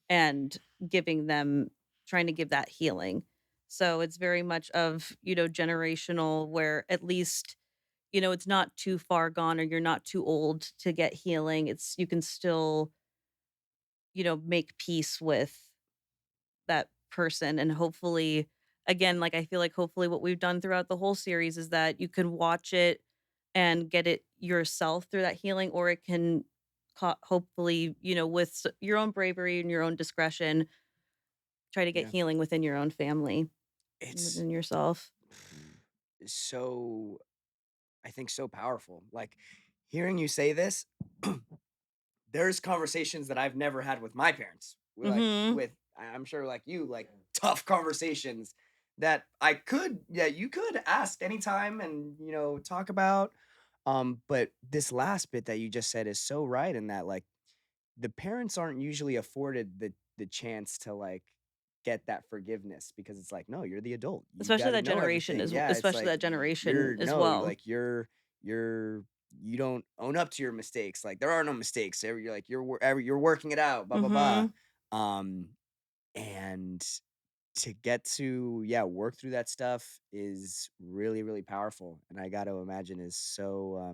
and trying to give that healing. So it's very much of, generational where at least it's not too far gone or you're not too old to get healing. You can still, make peace with that person. And hopefully, again, like I feel like hopefully what we've done throughout the whole series is that you can watch it and get it yourself through that healing, or it can hopefully, with your own bravery and your own discretion, try to get Yeah. healing within your own family, It's within yourself. so, I think, so powerful. Like hearing you say this, there's conversations that I've never had with my parents. Mhm. I'm sure like you, like tough conversations that you could ask anytime and talk about. But this last bit that you just said is so right in that like the parents aren't usually afforded the chance to like get that forgiveness because it's like, no, you're the adult. You Especially gotta that know generation everything. Yeah, it's especially like that generation you're as no, well. like you're you don't own up to your mistakes. Like there are no mistakes. You're like you're working it out. Blah blah blah. Mhm. And to get to work through that stuff is really really powerful, and I got to imagine is so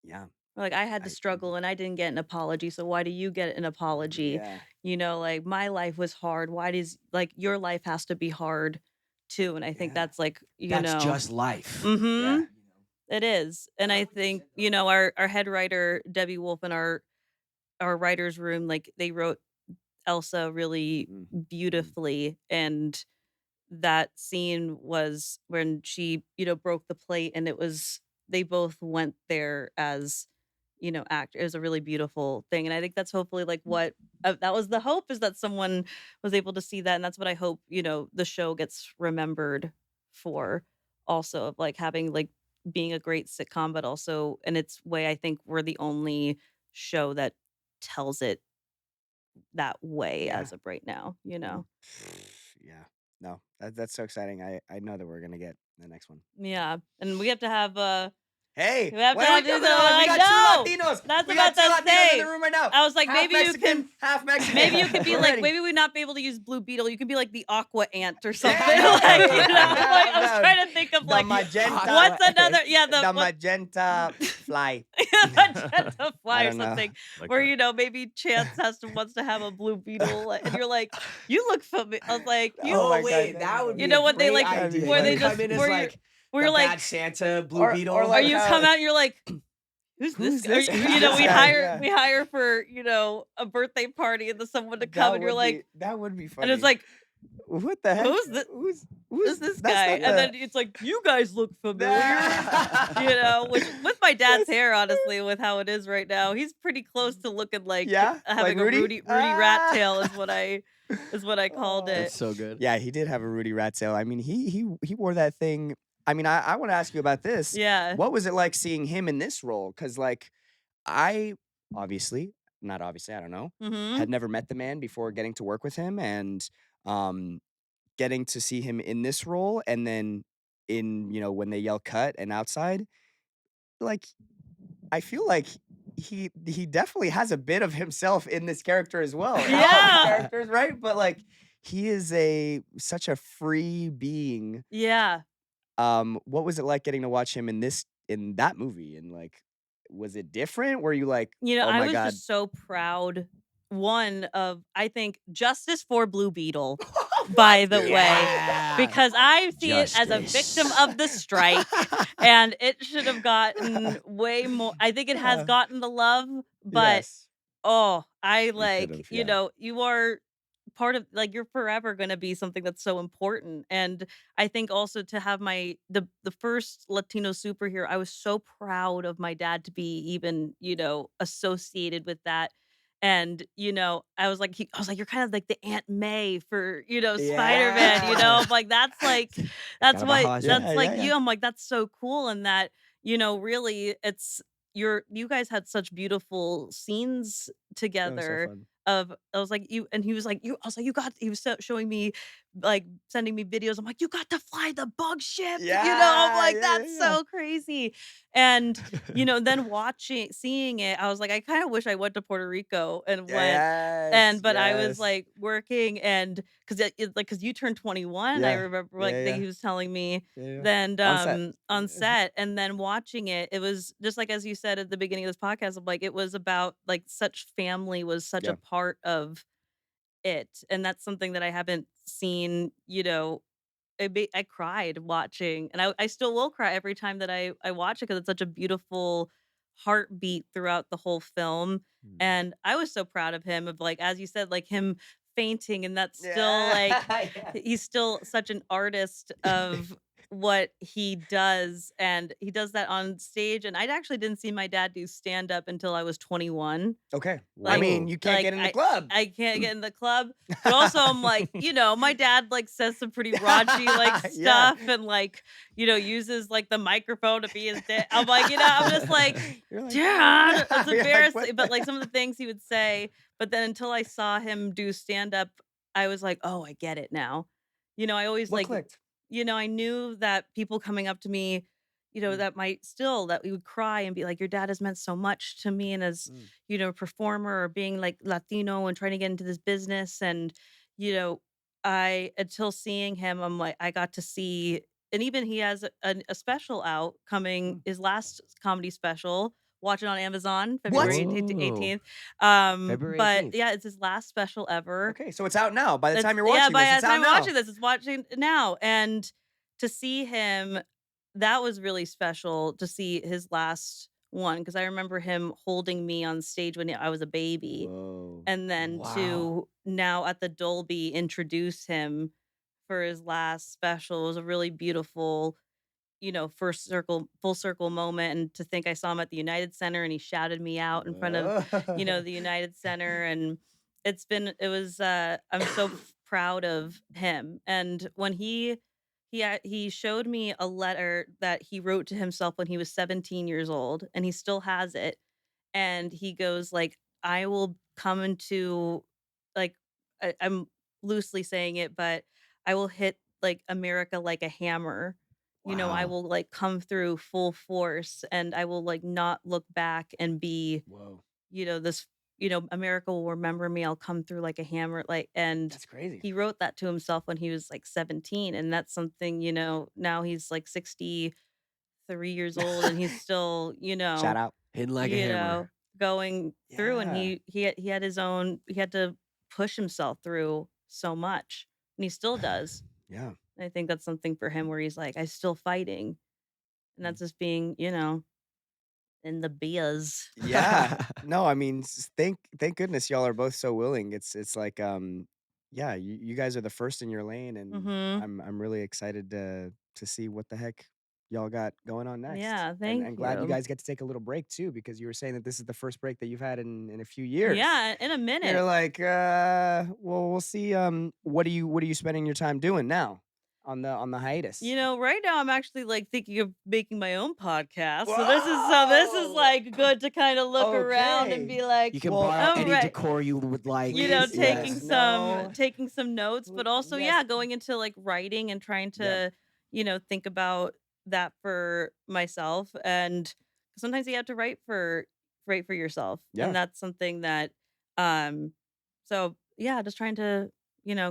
yeah Like I had to I struggle and I didn't get an apology. So why do you get an apology? yeah Like my life was hard. Why does like your life has to be hard too? And I think yeah that's like, That's just life. mhm, yeah it is. And I think, our head writer, Debbie Wolf, in our writer's room, like they wrote Elsa really mm, beautifully. And that scene was when she, broke the plate and they both went there as, actors. It was a really beautiful thing. And I think that's hopefully like what that was the hope is that someone was able to see that. And that's what I hope, the show gets remembered for also of like having like being a great sitcom, but also in its way, I think we're the only show that tells it that way yeah as of right now, yeah no that's so exciting. I know that we're gonna get the next one. Yeah, and we have to have Hey, we have to when are we have these. coming on? We I got know. two Latinos. That's We got about two to Latinos in say. the room right now. I was like, Half maybe you Mexican, can, half Mexican. maybe you could be We're like, ready. maybe we not be able to use Blue Beetle. You can be like the Aqua Ant or something. Yeah. like, I was trying to think of The like, magenta. what's another? Yeah, The what, magenta fly. magenta fly I or don't know. something. Like Where that. maybe Chance wants to have a Blue Beetle, and you're like, you look familiar. I was like, you. Oh Oh, my wait, God, that would be You know a what they great like? idea. Where they You just come in as where like you're the like, bad Santa, Blue Or Beetle. are like you how- come out? And you're like, who's Who's this? this? Are Who's we this guy? hire Yeah. we hire for a birthday party and then someone to come and you're like, that would be funny. and it's like, what the heck? Who's this that's guy? not And the- then it's like, you guys look familiar. Which with my dad's hair, honestly, with how it is right now, he's pretty close to looking like Yeah? having Like a Rudy? Rudy rat tail is what I called Oh. it. That's so good. Yeah, he did have a Rudy rat tail. I mean, he wore that thing. I mean, I want to ask you about this. Yeah. What was it like seeing him in this role? Because like, I not obviously, I don't know, Mm-hmm. had never met the man before getting to work with him, and getting to see him in this role, and then in when they yell cut and outside, like I feel like he definitely has a bit of himself in this character as well. And all of the Yeah. characters, right? But like he is such a free being. Yeah. What was it like getting to watch him in that movie? And like, was it different? Were you like, oh I my was God? just so proud. One of, I think, justice for Blue Beetle, by the way, Yeah. because I see it as a victim Justice. of the strike, and it should have gotten way more. I think it has Yeah. gotten the love, but Yes. oh, I could've, like, yeah. you are part of, like, you're forever going to be something that's so important. And I think also to have the first Latino superhero, I was so proud of my dad to be even, associated with that. And, I was like, you're kind of like the Aunt May for, Spider-Man, Yeah. I'm like, that's Gotta behind that's him. like Yeah. you. I'm like, that's so cool. And that, really it's, you guys had such beautiful scenes That was so together. fun. I was like, you, and he was like, I was like, he was showing me, like, sending me videos. I'm like, you got to fly the bug ship. I'm Yeah, like, yeah, that's yeah. so crazy. And, then seeing it, I was like, I kind of wish I went to Puerto Rico and went. But I was Yes. like working, and because you turned 21, I Yeah. remember Yeah, that yeah. he was telling me. Yeah. Then On set. on set, and then watching it, it was just like, as you said at the beginning of this podcast, of like, it was about like such family was such Yeah. a part of it, and that's something that I haven't seen. I cried watching, and I still will cry every time that I watch it, because it's such a beautiful heartbeat throughout the whole film. And I was so proud of him, of like, as you said, like him fainting, and that's still like, Yeah. he's still such an artist of what he does, and he does that on stage. And I actually didn't see my dad do stand up until I was 21. Okay. I Like- mean, you can't like, get in the club. I can't get in the club, but also I'm like, my dad like says some pretty raunchy like Yeah. stuff, and like, uses like the microphone to be his dad. I'm like, I'm just like, You're like, Dad, it's You're like, embarrassing. what But the- like some of the things he would say, but then until I saw him do stand up, I was like, oh, I get it now. I always what like, clicked? I knew that people coming up to me, that we would cry and be like, your dad has meant so much to me, and as, performer, or being like Latino and trying to get into this business. And, until seeing him, I'm like, I got to see, and even he has a special out coming, his last comedy special. Watch it on Amazon, February What? 18th. February But 18th. yeah, it's his last special ever. Okay, so it's out now. By the It's- time you're watching by this, it's the time out you're now. watching this, it's watching now. And to see him, that was really special to see his last one, because I remember him holding me on stage when I was a baby. Whoa. And then Wow. to now at the Dolby introduce him for his last special was a really beautiful, full circle moment. And to think I saw him at the United Center, and he shouted me out in front of, the United Center. And I'm so proud of him. And when he showed me a letter that he wrote to himself when he was 17 years old, and he still has it. And he goes like, I will come into, like, I'm loosely saying it, but I will hit like America like a hammer. I Wow. will like come through full force, and I will like not look back and be, Whoa. this, America will remember me. I'll come through like a hammer. And That's crazy. he wrote that to himself when he was like 17. And that's something, now he's like 63 years old, and he's still, Shout out. Hidden like a hammer. going through. And Yeah. he had he had to push himself through so much, and he still does. Yeah. And I think that's something for him, where he's like, I'm still fighting. And that's just being, in the biz. Yeah. No, I mean, thank goodness y'all are both so willing. It's like yeah, you guys are the first in your lane, and Mhm. I'm really excited to see what the heck y'all got going on next. Yeah, And thank glad you you. guys get to take a little break too, because you were saying that this is the first break that you've had in a few years. Yeah, in a You're minute. like, well, we'll see. What are you spending your time doing now on the hiatus? You know, right now I'm actually like thinking of making my own podcast. So this is Whoa! like good to kind of look around and Okay. be like, You can Well, borrow oh any right, decor you would like. you know, Please let taking us some know. taking some notes, but also Yes. yeah, going into like writing and trying Yeah. to, think about that for myself. And sometimes you have to write for yourself. Yeah. And that's something that um so yeah, just trying to,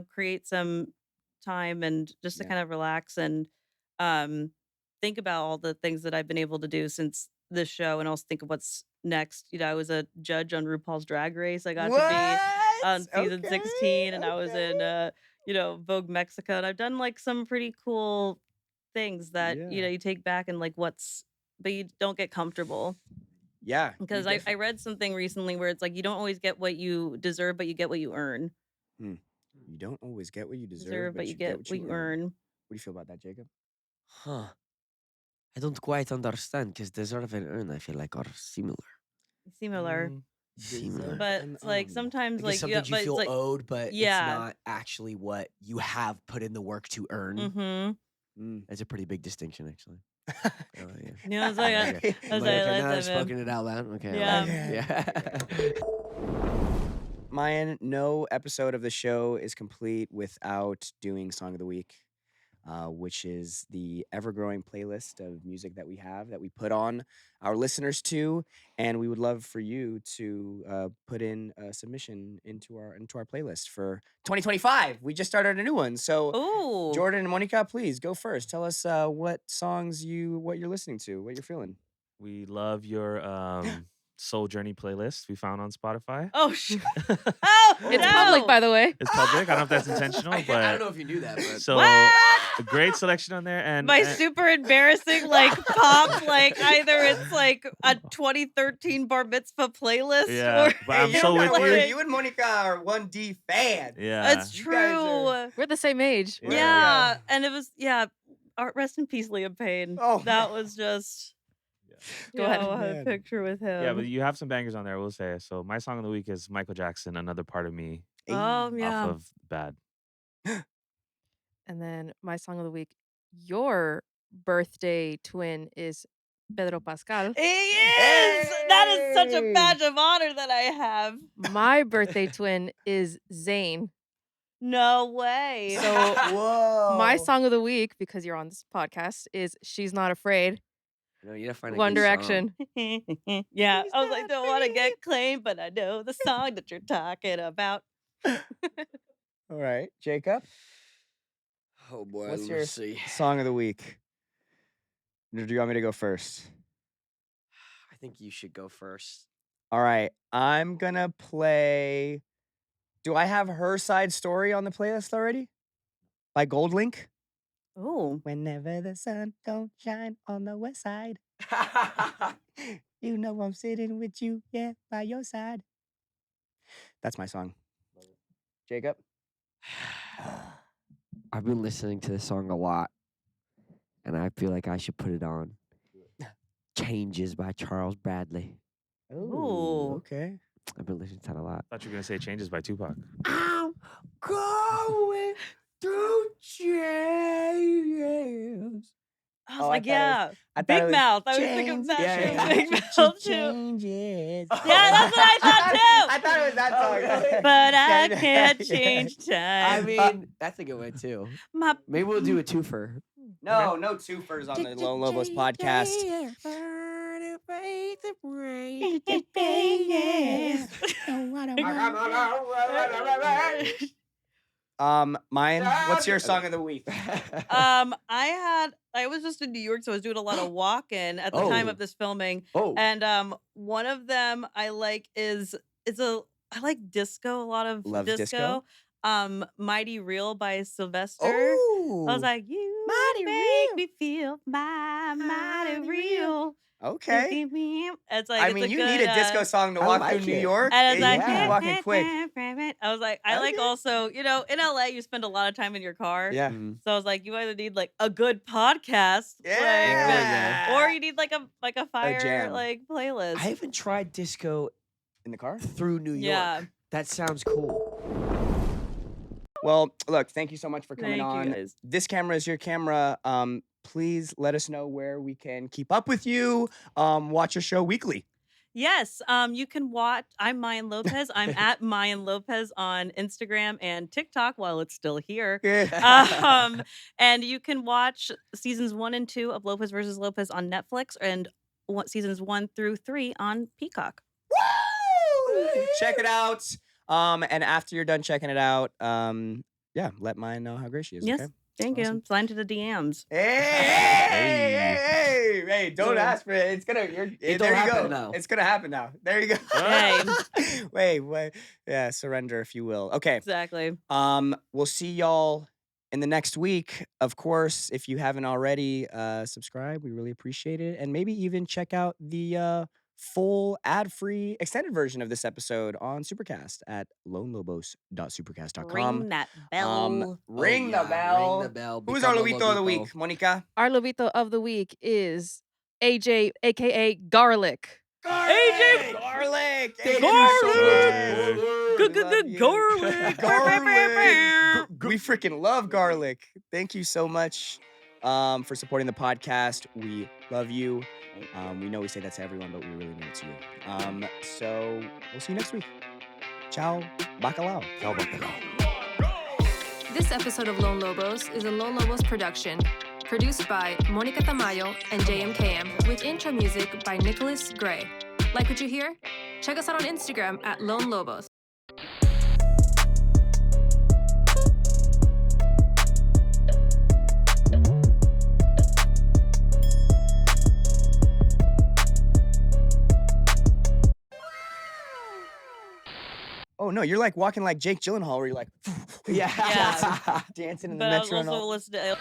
create some time and just to Yeah. kind of relax and um think about all the things that I've been able to do since this show and also think of what's next. I was a judge on RuPaul's Drag Race. I got to be on What? season 16 and I was in Okay. Vogue Mexico, and I've done like some pretty cool things that, Yeah. you take back and like but you don't get comfortable. Yeah. Because I read something recently where it's like you don't always get what you deserve, but you get what you earn. You don't always get what you deserve, Deserve, but but you get what you earn. earn. What do you feel about that, Jacob? Huh. I don't quite understand because deserve and earn, I feel like, are similar. Similar. Similar. But it's like sometimes Like it's like something you but feel it's like owed, but yeah. it's not actually what you have put in the work to earn. Mm-hmm. That's a pretty big distinction, actually. Oh, yeah. You know, it's like Okay. I was I'm like, like, okay, now I've listen, man. spoken it out loud. Okay. Yeah. Yeah. Mayan, no episode of the show is complete without doing Song of the Week, which is the ever-growing playlist of music that we have that we put on our listeners to, and we would love for you to put in a submission into our playlist for 2025. We just started a new one, so Ooh. Jordan and Monica, please go first. Tell us what songs what you're listening to, what you're feeling. We love your Soul Journey playlist we found on Spotify. Oh, oh, It's no. public, by the way. It's public. I don't know if that's intentional, I but don't know if you knew that, but so What? a great selection on there. And My super embarrassing like pop, like either it's like a 2013 bar mitzvah playlist Yeah, or but I'm you so don't with gotta worry, you. you and Monica are 1D fans. Yeah, it's You guys true. are- We're the same age. Yeah. And it was rest in peace, Liam Payne. Oh, that was just Go ahead. I had a Man. picture with him. yeah, but you have some bangers on there. I will say. So my song of the week is Michael Jackson, "Another Part of Me," Oh yeah. off of Bad. And then my song of the week, your birthday twin is Pedro Pascal. He is. That is such a badge of honor that I have. My birthday twin is Zayn. No way. So Whoa. my song of the week, because you're on this podcast, is She's Not Afraid. no, you gotta find a One good Direction. yeah, I was like, don't want to get claimed, but I know the song that you're talking about. All right, Jacob, Oh boy, what's let's your see. song of the week? Or do you want me to go first? I think you should go first. All right, I'm gonna play. Do I have Her Side Story on the playlist already? By Goldlink. Oh, Whenever the sun don't shine on the west side, you know I'm sitting with you, yeah, by your side. That's my song. Jacob? I've been listening to this song a lot, and I feel like I should put it on. Changes by Charles Bradley. Ooh. Okay. I've been listening to that a lot. I thought you were gonna say "Changes" by Tupac. I'm going through changes. I was Oh, I like, thought it was- yeah, I thought it Big was Mouth. I was thinking Change- that Yeah, too. yeah. Big Mouth too. Changes. Yeah, that's what I thought too. I thought it was that song. Okay. But I Yeah. can't Yeah. change I time. mean, that's a good one too. My Maybe we'll do a twofer. No twofers on the Lone Lobos podcast. Mayan, what's your song of the week? I was just in New York, so I was doing a lot of walking at the time Oh. of this filming. Oh, And one of them I like I like disco, a lot of Love disco? Mighty Real by Sylvester. Oh, I was like, you Mighty make make me feel mighty real. Okay. It's like I it's mean, a you good, need a disco song to I walk like through New it. York. And I was like, you walking quick. I was like, I like Okay. also, you know, in LA, you spend a lot of time in your car. Yeah. So I was like, you either need like a good podcast, Yeah. or you need like a fire jam. like playlist. I haven't tried disco In the car? through New York. Yeah. That sounds cool. Well, look, thank you so much for coming Thank you, on. guys. This camera is your camera. Please let us know where we can keep up with you. Watch your show weekly. Yes, you can watch. I'm Mayan Lopez. I'm at Mayan Lopez on Instagram and TikTok while it's still here. And you can watch seasons 1 and 2 of Lopez versus Lopez on Netflix and seasons 1 through 3 on Peacock. Woo! Check it out. And after you're done checking it out, yeah, let Maya know how great she is. Yes, Okay? thank Awesome. you. Slide into the DMs. Hey, don't Yeah. ask for it. It's gonna. There you go. happen now. It's gonna happen now. There you go. Hey. wait. Yeah, surrender if you will. Okay. Exactly. We'll see y'all in the next week. Of course, if you haven't already, subscribe. We really appreciate it, and maybe even check out the full ad-free extended version of this episode on Supercast at lonelobos.supercast.com. Ring that bell. Ring Oh, the yeah, bell. Ring the bell. Who's our Become a Lobito of the Lobito. week, Monica? Our Lobito of the week is AJ, aka Garlic. AJ Garlic. Thank you you so so much. Good Love you. garlic. Garlic. We freaking love garlic. Thank you so much for supporting the podcast. We love you. We know we say that to everyone, but we really mean it to you. So we'll see you next week. Ciao, bacalao. Ciao, bacalao. This episode of Lone Lobos is a Lone Lobos production, produced by Monica Tamayo and JMKM, with intro music by Nicholas Gray. Like what you hear? Check us out on Instagram at Lone Lobos. Oh no, you're like walking like Jake Gyllenhaal, where you're like, Yeah. Yeah. dancing in the But I was metro. and all. also listening to